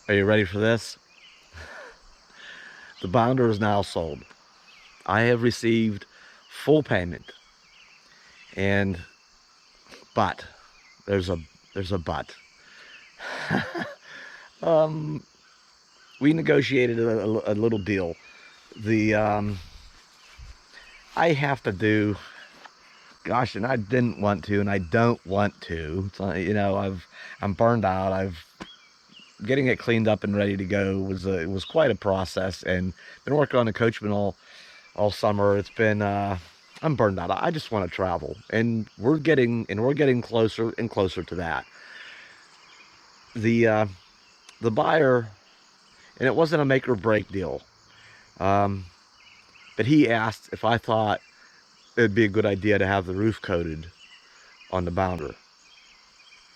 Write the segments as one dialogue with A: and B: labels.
A: Are you ready for this? The bounder is now sold. I have received full payment, and but there's a there's a but. We negotiated a little deal. The I have to do, gosh, and I didn't want to, and I don't want to. So, I'm burned out. I've getting it cleaned up and ready to go was quite a process, and been working on the coachman all summer. It's been I'm burned out. I just want to travel, and we're getting closer and closer to that. The the buyer, and it wasn't a make or break deal, um, but he asked if I thought it'd be a good idea to have the roof coated on the bounder,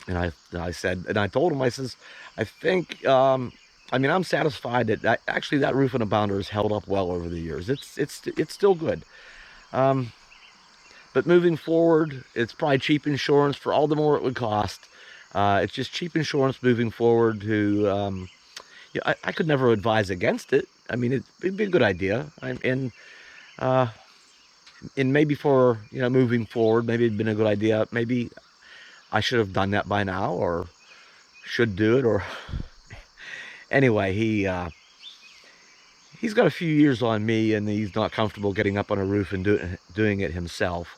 A: and I said, and I told him, I says, I think. I mean, I'm satisfied that actually that roof on the bounder has held up well over the years. It's still good. Um, But moving forward, it's probably cheap insurance for all the more it would cost. It's just cheap insurance moving forward to, yeah, I could never advise against it. I mean, it'd be a good idea. Uh, and maybe for, moving forward, maybe it'd been a good idea. Maybe I should have done that by now, or should do it, or anyway, he's got a few years on me, and he's not comfortable getting up on a roof and doing it himself.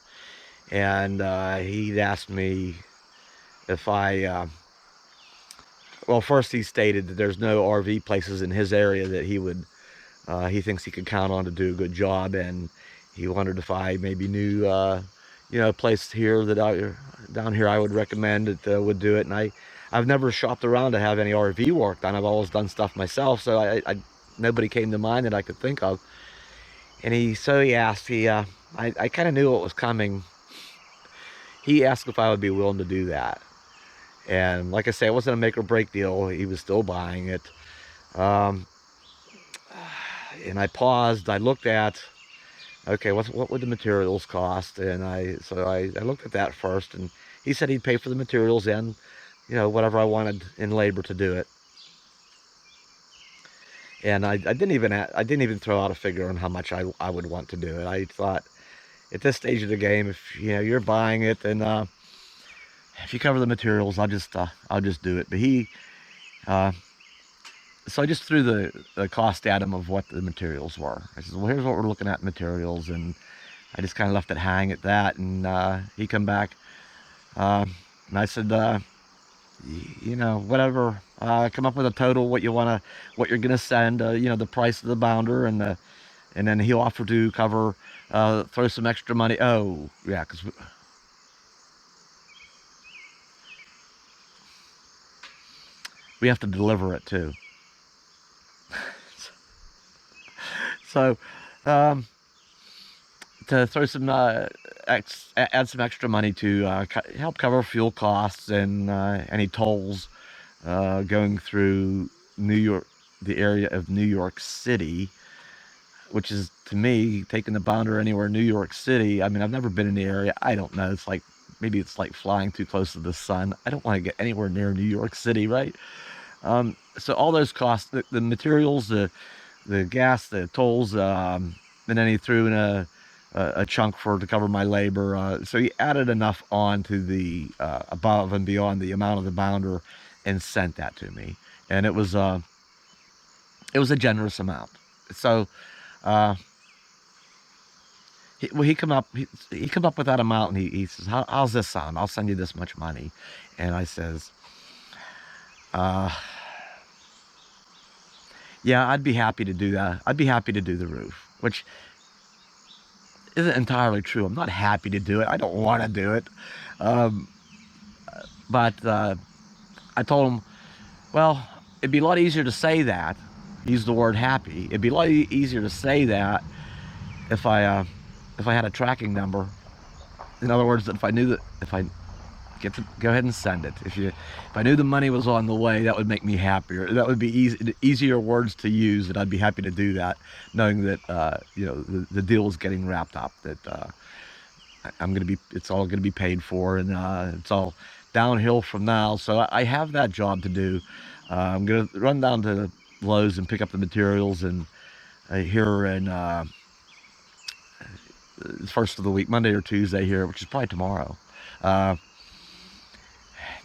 A: And he'd asked me if well, first he stated that there's no RV places in his area that he thinks he could count on to do a good job, and he wondered if I maybe knew, a place here down here I would recommend that would do it. And I've never shopped around to have any RV work done. I've always done stuff myself, so nobody came to mind that I could think of. And he asked, I kind of knew what was coming. He asked if I would be willing to do that. And like I say, it wasn't a make or break deal. He was still buying it. Um, and I paused. I looked at, okay, what would the materials cost? And I looked at that first. And he said he'd pay for the materials and, whatever I wanted in labor to do it. And I didn't even throw out a figure on how much I would want to do it. I thought, at this stage of the game, if you're buying it, then if you cover the materials, I'll just do it. But uh, so I just threw the cost at him of what the materials were. I said, well, here's what we're looking at in materials, and I just kind of left it hang at that. And he come back, and I said, whatever, come up with a total, what you're gonna send, the price of the bounder, and then he offered to cover, throw some extra money. Oh, yeah, because we have to deliver it too. So, um, to throw some, add some extra money to help cover fuel costs and any tolls going through New York, the area of New York City, which is, to me, taking the bounder anywhere New York City. I mean, I've never been in the area. I don't know. It's like, maybe it's like flying too close to the sun. I don't want to get anywhere near New York City, right? So all those costs, the materials, the gas, the tolls, and then he threw in a chunk to cover my labor. So he added enough on to the above and beyond the amount of the bounder, and sent that to me. And it was a generous amount. So uh, he come up with that amount, and he says, how's this sound? I'll send you this much money. And I says, uh, yeah, I'd be happy to do that. I'd be happy to do the roof, which isn't entirely true. I'm not happy to do it. I don't want to do it. Um, but I told him, well, it'd be a lot easier to say that. Use the word happy. It'd be a lot easier to say that if I had a tracking number. In other words, that if I get to go ahead and send it. If I knew the money was on the way, that would make me happier. That would be easier words to use, and I'd be happy to do that, knowing that the deal is getting wrapped up. That it's all gonna be paid for, and it's all downhill from now. So I have that job to do. I'm gonna run down to Lowe's and pick up the materials, and here in the first of the week, Monday or Tuesday here, which is probably tomorrow. Uh,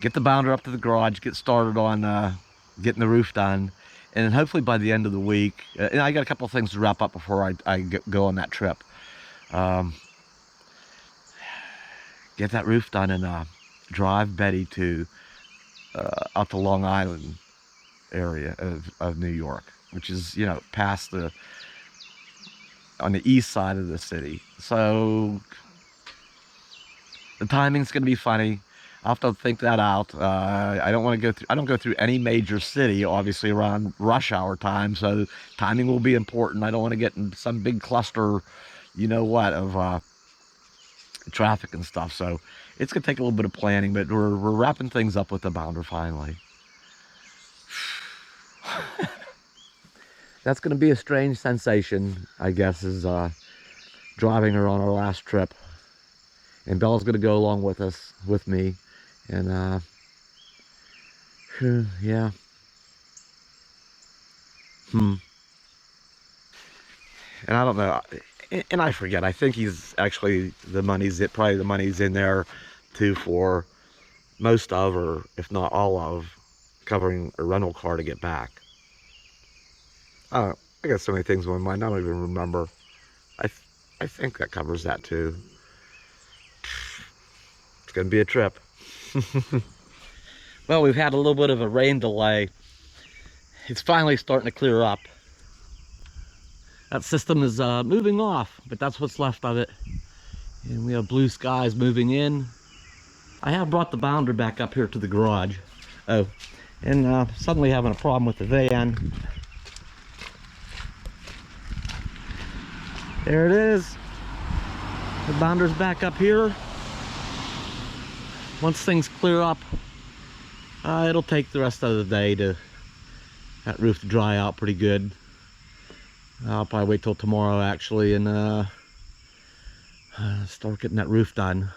A: get the bounder up to the garage, get started on getting the roof done, and then hopefully by the end of the week, and I got a couple of things to wrap up before I go on that trip. Get that roof done and drive Betty to out to Long Island area of New York, which is, you know, past the, on the east side of the city. So the timing's going to be funny. I'll have to think that out. I don't want to go through, I don't go through any major city, obviously, around rush hour time, so timing will be important. I don't want to get in some big cluster, you know what, of traffic and stuff. So it's going to take a little bit of planning, but we're wrapping things up with the bounder finally. That's going to be a strange sensation, I guess, is driving her on our last trip. And Bella's going to go along with us, with me. And, yeah. And I don't know. And I forget. I think he's actually, probably the money's in there, too, for most of, or if not all of, covering a rental car to get back. I got so many things in my mind, I don't even remember. I think that covers that too. It's gonna be a trip. Well, we've had a little bit of a rain delay. It's finally starting to clear up. That system is moving off, but that's what's left of it. And we have blue skies moving in. I have brought the bounder back up here to the garage. Oh, and suddenly having a problem with the van. There it is. The bounder's back up here. Once things clear up, it'll take the rest of the day to that roof to dry out pretty good. I'll probably wait till tomorrow actually and start getting that roof done.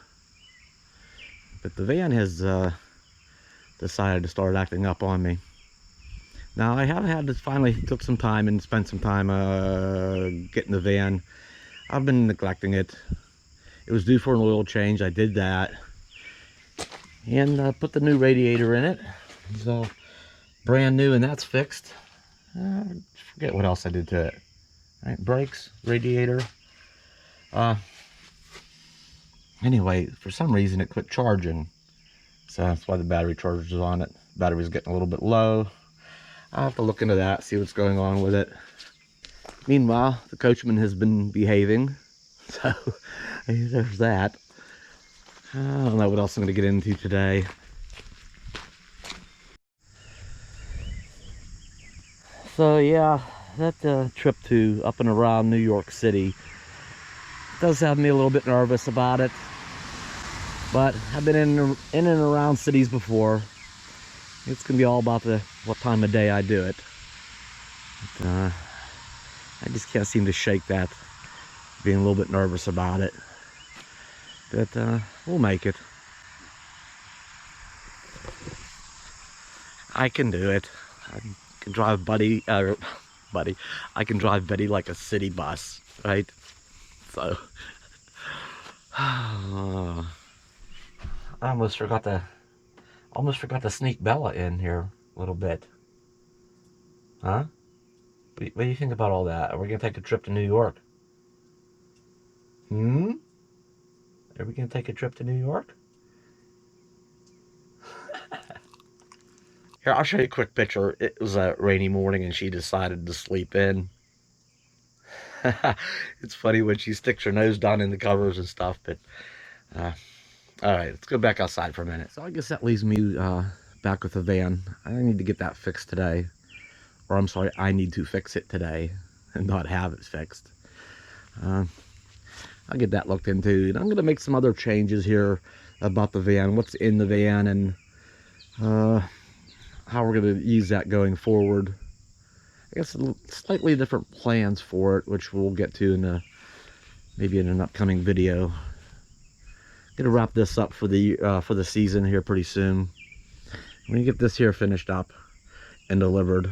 A: But the van has decided to start acting up on me. Now I have had to finally took some time and spent some time getting the van. I've been neglecting it. It was due for an oil change. I did that and put the new radiator in it. So brand new, and that's fixed. Forget what else I did to it. All right, brakes, radiator. Anyway, for some reason it quit charging, so that's why the battery charger is on it. Battery's getting a little bit low. I'll have to look into that, see what's going on with it. Meanwhile, the coachman has been behaving, so there's that. I don't know what else I'm going to get into today. So yeah, that trip to up and around New York City does have me a little bit nervous about it. But I've been in and around cities before. It's going to be all about what time of day I do it. But, I just can't seem to shake that, being a little bit nervous about it. But we'll make it. I can do it. I can drive I can drive Betty like a city bus, right? So I almost forgot to sneak Bella in here a little bit. Huh? What do you think about all that? Are we gonna take a trip to New York? Are we gonna take a trip to New York? Here, I'll show you a quick picture. It was a rainy morning and she decided to sleep in. It's funny when she sticks her nose down in the covers and stuff, but all right, let's go back outside for a minute. So I guess that leaves me back with the van. I need to get that fixed today. Or I'm sorry, I need to fix it today and not have it fixed. I'll get that looked into. And I'm going to make some other changes here about the van, what's in the van, and how we're going to use that going forward. I guess slightly different plans for it, which we'll get to maybe in an upcoming video. Gonna wrap this up for the season here pretty soon. When you get this here finished up, and delivered.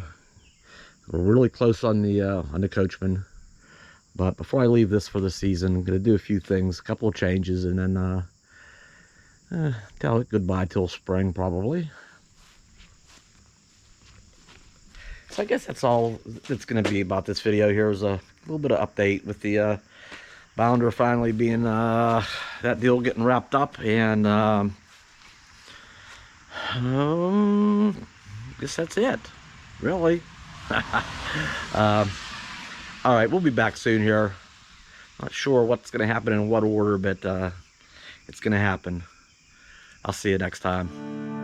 A: We're really close on the coachman. But before I leave this for the season, I'm going to do a few things, a couple of changes, and then tell it goodbye till spring, probably. So I guess that's all it's going to be about this video. Here's a little bit of update with the bounder finally being, that deal getting wrapped up, and I guess that's it, really. All right, we'll be back soon here. Not sure what's going to happen in what order, but it's going to happen. I'll see you next time.